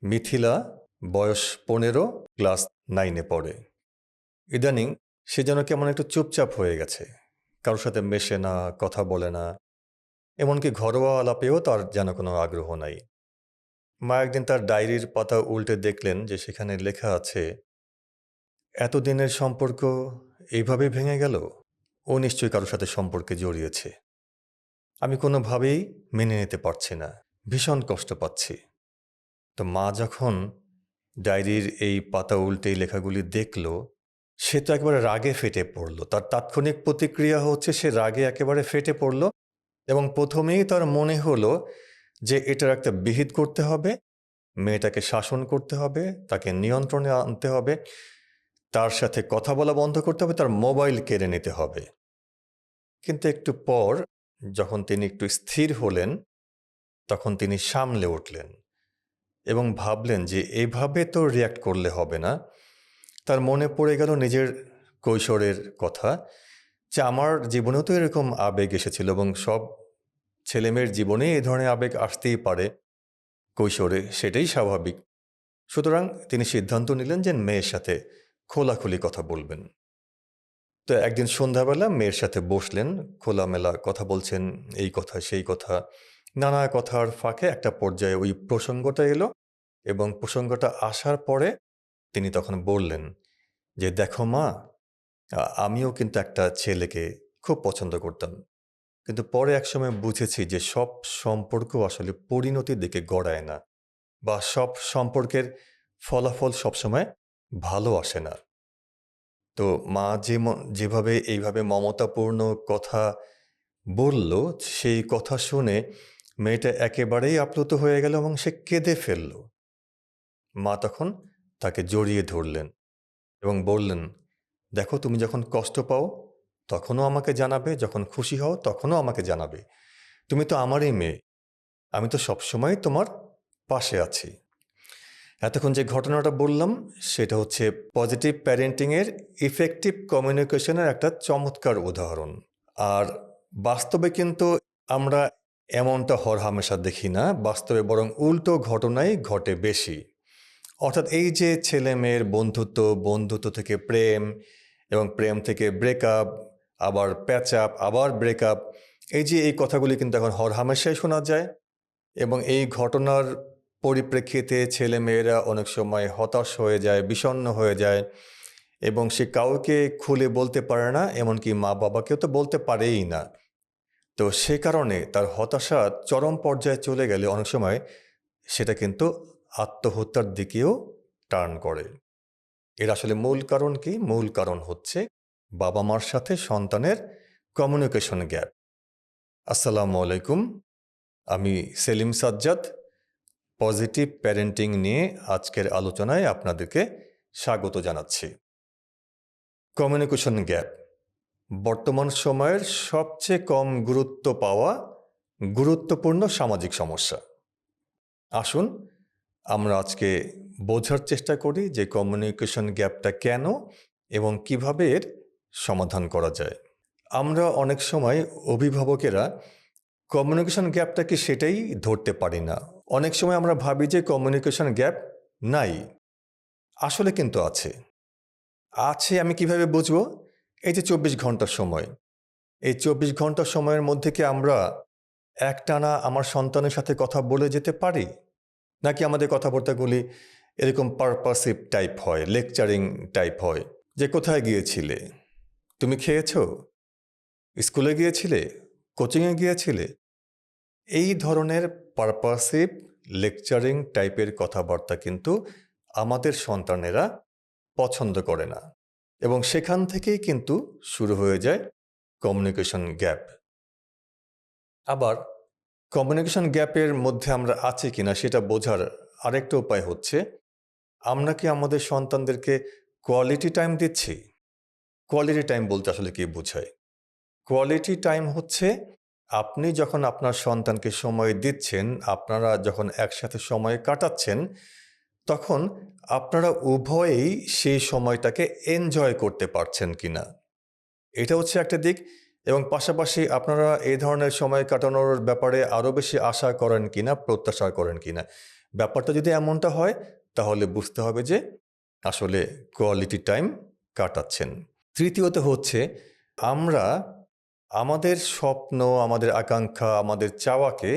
মিথিলা বয়স ১৫, ক্লাস 9-এ পড়ে। ইদানিং সে যেন কেমন একটু চুপচাপ হয়ে গেছে। কারোর সাথে মেশে না, কথা বলে না। এমনকি ঘরোয়া আলাপেও তার যেন কোনো আগ্রহ নাই। মা একদিন তার ডায়েরির পাতা উল্টে দেখলেন যে সেখানে লেখা আছে, এতদিনের সম্পর্ক এইভাবে ভেঙে গেল? ও নিশ্চয়ই কারোর সাথে সম্পর্কে জড়িয়েছে। আমি কোনোভাবেই মেনে নিতে পারছি না। ভীষণ কষ্ট পাচ্ছি। তো মা যখন ডায়েরির এই পাতা উল্টে এই লেখাগুলি দেখল, সে তো একেবারে রাগে ফেটে পড়ল। তার তাৎক্ষণিক প্রতিক্রিয়া হচ্ছে সে রাগে একেবারে ফেটে পড়ল এবং প্রথমেই তার মনে হলো যে এটার একটা বিহিত করতে হবে, মেয়েটাকে শাসন করতে হবে, তাকে নিয়ন্ত্রণে আনতে হবে, তার সাথে কথা বলা বন্ধ করতে হবে, তার মোবাইল কেড়ে নিতে হবে। কিন্তু একটু পর যখন তিনি একটু স্থির হলেন, তখন তিনি সামলে উঠলেন এবং ভাবলেন যে এভাবে তো রিয়্যাক্ট করলে হবে না। তার মনে পড়ে গেল নিজের কৈশোরের কথা, যে আমার জীবনেও তো এরকম আবেগ এসেছিল এবং সব ছেলেমেয়ের জীবনে এই ধরনের আবেগ আসতেই পারে কৈশোরে, সেটাই স্বাভাবিক। সুতরাং তিনি সিদ্ধান্ত নিলেন যে মেয়ের সাথে খোলাখুলি কথা বলবেন। তো একদিন সন্ধ্যাবেলা মেয়ের সাথে বসলেন, খোলামেলা কথা বলছেন, এই কথা সেই কথা, নানা কথার ফাঁকে একটা পর্যায়ে ওই প্রসঙ্গটা এলো এবং প্রসঙ্গটা আসার পরে তিনি তখন বললেন যে, দেখো মা, আমিও কিন্তু একটা ছেলেকে খুব পছন্দ করতাম। কিন্তু পরে একসময় বুঝেছি যে সব সম্পর্ক আসলে পরিণতির দিকে গড়ায় না, বা সব সম্পর্কের ফলাফল সবসময় ভালো আসে না। তো মা যেভাবে এইভাবে মমতাপূর্ণ কথা বলল, সেই কথা শুনে মেয়েটা একেবারেই আপ্লুত হয়ে গেল এবং সে কেঁদে ফেলল। মা তখন তাকে জড়িয়ে ধরলেন এবং বললেন, দেখো, তুমি যখন কষ্ট পাও তখনও আমাকে জানাবে, যখন খুশি হও তখনও আমাকে জানাবে। তুমি তো আমারই মেয়ে, আমি তো সবসময় তোমার পাশে আছি। এতক্ষণ যে ঘটনাটা বললাম সেটা হচ্ছে পজিটিভ প্যারেন্টিংয়ের ইফেক্টিভ কমিউনিকেশনের একটা চমৎকার উদাহরণ। আর বাস্তবে কিন্তু আমরা এমনটা হরহামেশা দেখি না, বাস্তবে বরং উল্টো ঘটনাই ঘটে বেশি। অর্থাৎ এই যে ছেলে মেয়ের বন্ধুত্ব, বন্ধুত্ব থেকে প্রেম এবং প্রেম থেকে ব্রেকআপ, আবার প্যাচআপ, আবার ব্রেকআপ, এই কথাগুলি কিন্তু এখন হরহামেশাই শোনা যায় এবং এই ঘটনার পরিপ্রেক্ষিতে ছেলে মেয়েরা অনেক সময় হতাশ হয়ে যায়, বিষণ্ণ হয়ে যায় এবং সে কাউকে খুলে বলতে পারে না, এমনকি মা বাবাকেও তো বলতে পারেই না। তো সে কারণে তার হতাশা চরম পর্যায়ে চলে গেলে অনেক সময় সেটা কিন্তু আত্মহত্যার দিকেও টার্ন করে। এর আসলে মূল কারণ কি? মূল কারণ হচ্ছে বাবা মার সাথে সন্তানের কমিউনিকেশন গ্যাপ। আসসালামু আলাইকুম, আমি সেলিম সাজ্জাদ। পজিটিভ প্যারেন্টিং নিয়ে আজকের আলোচনায় আপনাদেরকে স্বাগত জানাচ্ছি। কমিউনিকেশন গ্যাপ বর্তমান সময়ের সবচেয়ে কম গুরুত্ব পাওয়া গুরুত্বপূর্ণ সামাজিক সমস্যা। আসুন আমরা আজকে বোঝার চেষ্টা করি যে কমিউনিকেশন গ্যাপটা কেন এবং কিভাবে এর সমাধান করা যায়। আমরা অনেক সময় অভিভাবকেরা কমিউনিকেশন গ্যাপটা কি সেটাই ধরতে পারি না। অনেক সময় আমরা ভাবি যে কমিউনিকেশন গ্যাপ নাই, আসলে কিন্তু আছে। আমি কিভাবে বুঝবো? এই যে ২৪ ঘন্টার সময়, এই ২৪ ঘন্টার সময়ের মধ্যে কি আমরা একটানা আমার সন্তানের সাথে কথা বলে যেতে পারি? নাকি আমাদের কথাবার্তাগুলি এরকম পারপাসিভ টাইপ হয়, লেকচারিং টাইপ হয়, যে কোথায় গিয়েছিলে? তুমি খেয়েছো? স্কুলে গিয়েছিলে? কোচিংয়ে গিয়েছিলে? এই ধরনের পারপাসিভ লেকচারিং টাইপের কথাবার্তা কিন্তু আমাদের সন্তানেরা পছন্দ করে না এবং সেখান থেকেই কিন্তু শুরু হয়ে যায় কমিউনিকেশন গ্যাপ। আবার কমিউনিকেশন গ্যাপের মধ্যে আমরা আছি কিনা সেটা বোঝার আরেকটা উপায় হচ্ছে, আমরা কি আমাদের সন্তানদেরকে কোয়ালিটি টাইম দিচ্ছি? কোয়ালিটি টাইম বলতে আসলে কি বোঝায়? কোয়ালিটি টাইম হচ্ছে আপনি যখন আপনার সন্তানকে সময় দিচ্ছেন, আপনারা যখন একসাথে সময় কাটাচ্ছেন, তখন আপনারা উভয়েই সেই সময়টাকে এনজয় করতে পারছেন কিনা, এটা হচ্ছে একটা দিক। এবং পাশাপাশি আপনারা এই ধরনের সময় কাটানোর ব্যাপারে আরও বেশি আশা করেন কিনা, প্রত্যাশা করেন কিনা। ব্যাপারটা যদি এমনটা হয় তাহলে বুঝতে হবে যে আসলে কোয়ালিটি টাইম কাটাচ্ছেন। তৃতীয়ত হচ্ছে আমরা আমাদের স্বপ্ন, আমাদের আকাঙ্ক্ষা, আমাদের চাওয়াকে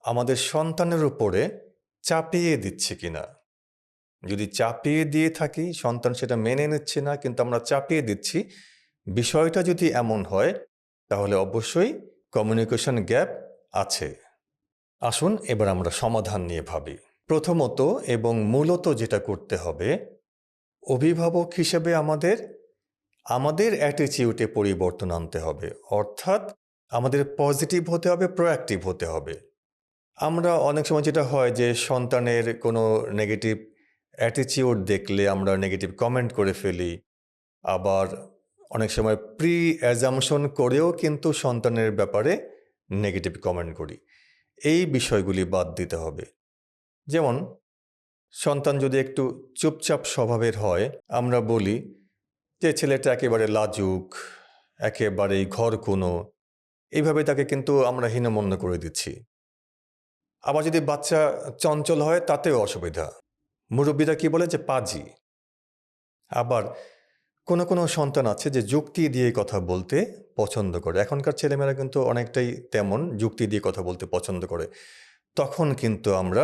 আমাদের সন্তানের উপরে চাপিয়ে দিচ্ছি কিনা। যদি চাপিয়ে দিয়ে থাকি, সন্তান সেটা মেনে নিচ্ছে না কিন্তু আমরা চাপিয়ে দিচ্ছি, বিষয়টা যদি এমন হয় তাহলে অবশ্যই কমিউনিকেশন গ্যাপ আছে। আসুন এবার আমরা সমাধান নিয়ে ভাবি। প্রথমত এবং মূলত যেটা করতে হবে, অভিভাবক হিসেবে আমাদের অ্যাটিটিউডে পরিবর্তন আনতে হবে। অর্থাৎ আমাদের পজিটিভ হতে হবে, প্রোঅ্যাক্টিভ হতে হবে। আমরা অনেক সময় যেটা হয় যে সন্তানের কোনো নেগেটিভ অ্যাটিটিউড দেখলে আমরা নেগেটিভ কমেন্ট করে ফেলি। আবার অনেক সময় প্রি অ্যাজাম্পশন করেও কিন্তু সন্তানের ব্যাপারে নেগেটিভ কমেন্ট করি। এই বিষয়গুলি বাদ দিতে হবে। যেমন সন্তান যদি একটু চুপচাপ স্বভাবের হয়, আমরা বলি যে ছেলেটা একেবারে লাজুক, একেবারেই ঘরকুনো, এইভাবে তাকে কিন্তু আমরা হীনমন্য করে দিচ্ছি। আবার যদি বাচ্চা চঞ্চল হয় তাতেও অসুবিধা। মুরব্বীরা কি বলে যে পাজি। আবার কোনো সন্তান আছে যে যুক্তি দিয়ে কথা বলতে পছন্দ করে। এখনকার ছেলেমেয়েরা কিন্তু অনেকটাই তেমন যুক্তি দিয়ে কথা বলতে পছন্দ করে। তখন কিন্তু আমরা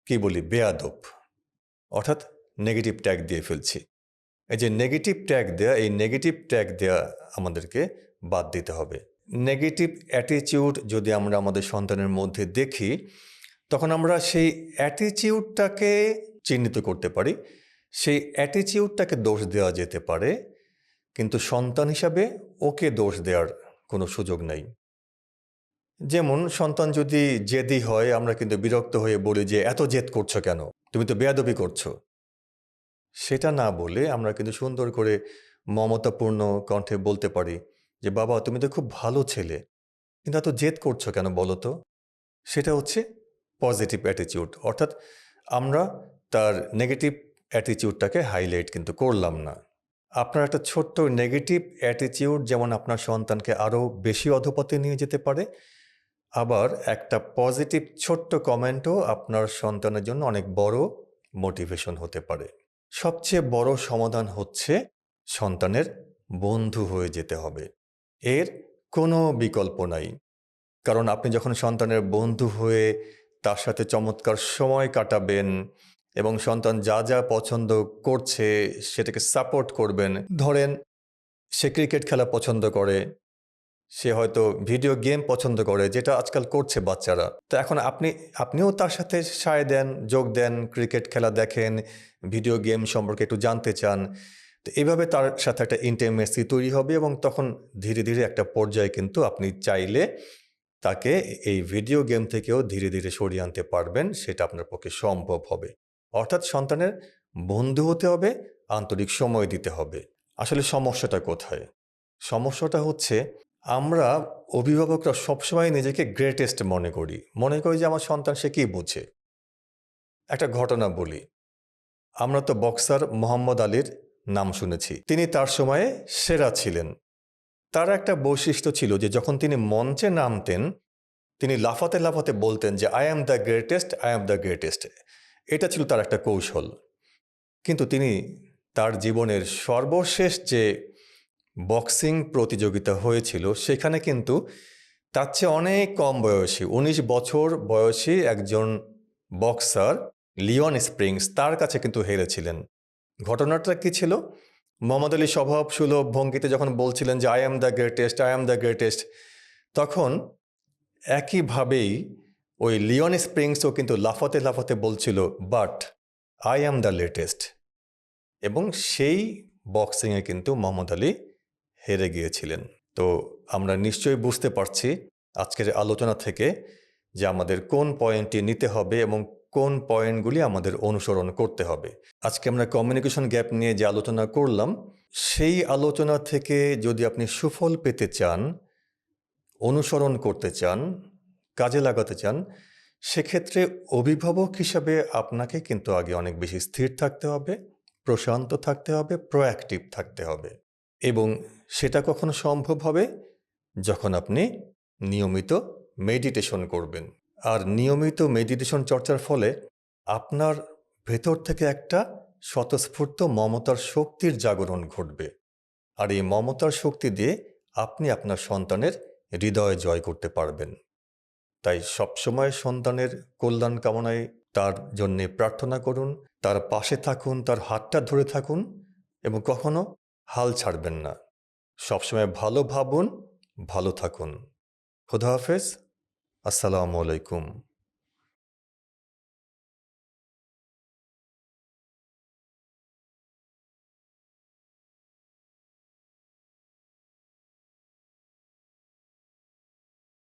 কি বলি বেয়াদব, অর্থাৎ নেগেটিভ ট্যাগ দিয়ে ফেলছি। এই যে নেগেটিভ ট্যাগ দেয়া, এই নেগেটিভ ট্যাগ দেয়া আমাদেরকে বাদ দিতে হবে। নেগেটিভ অ্যাটিটিউড যদি আমরা আমাদের সন্তানের মধ্যে দেখি, তখন আমরা সেই অ্যাটিটিউডটাকে চিহ্নিত করতে পারি। সেই অ্যাটিটিউডটাকে দোষ দেওয়া যেতে পারে, কিন্তু সন্তান হিসাবে ওকে দোষ দেওয়ার কোনো সুযোগ নেই। যেমন সন্তান যদি জেদি হয়, আমরা কিন্তু বিরক্ত হয়ে বলি যে এত জেদ করছো কেন, তুমি তো বেয়াদবি করছো। সেটা না বলে আমরা কিন্তু সুন্দর করে মমতাপূর্ণ কণ্ঠে বলতে পারি যে বাবা তুমি তো খুব ভালো ছেলে, কিন্তু এত জেদ করছো কেন বলো তো। সেটা হচ্ছে পজিটিভ অ্যাটিটিউড, অর্থাৎ আমরা তার নেগেটিভ অ্যাটিটিউডটাকে হাইলাইট কিন্তু করলাম না। আপনার একটা ছোট্ট নেগেটিভ অ্যাটিটিউড যেমন আপনার সন্তানকে আরও বেশি অধপথে নিয়ে যেতে পারে, আবার একটা পজিটিভ ছোট্ট কমেন্টও আপনার সন্তানের জন্য অনেক বড় মোটিভেশন হতে পারে। সবচেয়ে বড় সমাধান হচ্ছে সন্তানের বন্ধু হয়ে যেতে হবে। এর কোনো বিকল্প নাই। কারণ আপনি যখন সন্তানের বন্ধু হয়ে তার সাথে চমৎকার সময় কাটাবেন এবং সন্তান যা যা পছন্দ করছে সেটাকে সাপোর্ট করবেন। ধরেন সে ক্রিকেট খেলা পছন্দ করে, সে হয়তো ভিডিও গেম পছন্দ করে, যেটা আজকাল করছে বাচ্চারা। তো এখন আপনিও তার সাথে সায় দেন, যোগ দেন, ক্রিকেট খেলা দেখেন, ভিডিও গেম সম্পর্কে একটু জানতে চান। তো এভাবে তার সাথে একটা ইন্টিমেসি তৈরি হবে এবং তখন ধীরে ধীরে একটা পর্যায়ে কিন্তু আপনি চাইলে তাকে এই ভিডিও গেম থেকেও ধীরে ধীরে সরিয়ে আনতে পারবেন, সেটা আপনার পক্ষে সম্ভব হবে। অর্থাৎ সন্তানের বন্ধু হতে হবে, আন্তরিক সময় দিতে হবে। আসলে সমস্যাটা কোথায়? সমস্যাটা হচ্ছে আমরা অভিভাবকরা সবসময় নিজেকে গ্রেটেস্ট মনে করি যে আমার সন্তান সে কি বোঝে। একটা ঘটনা বলি, আমরা তো বক্সার মোহাম্মদ আলীর নাম শুনেছি। তিনি তার সময়ে সেরা ছিলেন। তার একটা বৈশিষ্ট্য ছিল যে যখন তিনি মঞ্চে নামতেন তিনি লাফাতে লাফাতে বলতেন যে I am the greatest, I am the greatest. এটা ছিল তার একটা কৌশল। কিন্তু তিনি তার জীবনের সর্বশেষ যে বক্সিং প্রতিযোগিতা হয়েছিল সেখানে কিন্তু তার চেয়ে অনেক কম বয়সী ১৯ বছর বয়সী একজন বক্সার লিওন স্প্রিংস তার কাছে কিন্তু হেরেছিলেন। ঘটনাটা কি ছিল? মোহাম্মদ আলী স্বভাব সুলভ ভঙ্গিতে যখন বলছিলেন যে I am the greatest, I am the greatest, তখন একইভাবেই ওই লিওন স্প্রিংসও কিন্তু লাফাতে লাফাতে বলছিল but I am the latest, এবং সেই বক্সিংয়ে কিন্তু মোহাম্মদ আলী হেরে গিয়েছিলেন। তো আমরা নিশ্চয়ই বুঝতে পারছি আজকের আলোচনা থেকে যে আমাদের কোন পয়েন্টটি নিতে হবে এবং কোন পয়েন্টগুলি আমাদের অনুসরণ করতে হবে। আজকে আমরা কমিউনিকেশন গ্যাপ নিয়ে যে আলোচনা করলাম, সেই আলোচনা থেকে যদি আপনি সুফল পেতে চান, অনুসরণ করতে চান, কাজে লাগাতে চান, সেক্ষেত্রে অভিভাবক হিসাবে আপনাকে কিন্তু আগে অনেক বেশি স্থির থাকতে হবে, প্রশান্ত থাকতে হবে, প্রোঅ্যাক্টিভ থাকতে হবে। এবং সেটা কখনো সম্ভব হবে যখন আপনি নিয়মিত মেডিটেশন করবেন। আর নিয়মিত মেডিটেশন চর্চার ফলে আপনার ভেতর থেকে একটা স্বতঃস্ফূর্ত মমতার শক্তির জাগরণ ঘটবে। আর এই মমতার শক্তি দিয়ে আপনি আপনার সন্তানের হৃদয় জয় করতে পারবেন। তাই সবসময় সন্তানের কল্যাণ কামনায় তার জন্যে প্রার্থনা করুন, তার পাশে থাকুন, তার হাতটা ধরে থাকুন এবং কখনো হাল ছাড়বেন না। সবসময় ভালো ভাবুন, ভালো থাকুন। খোদা হাফেজ। আসসালামু আলাইকুম।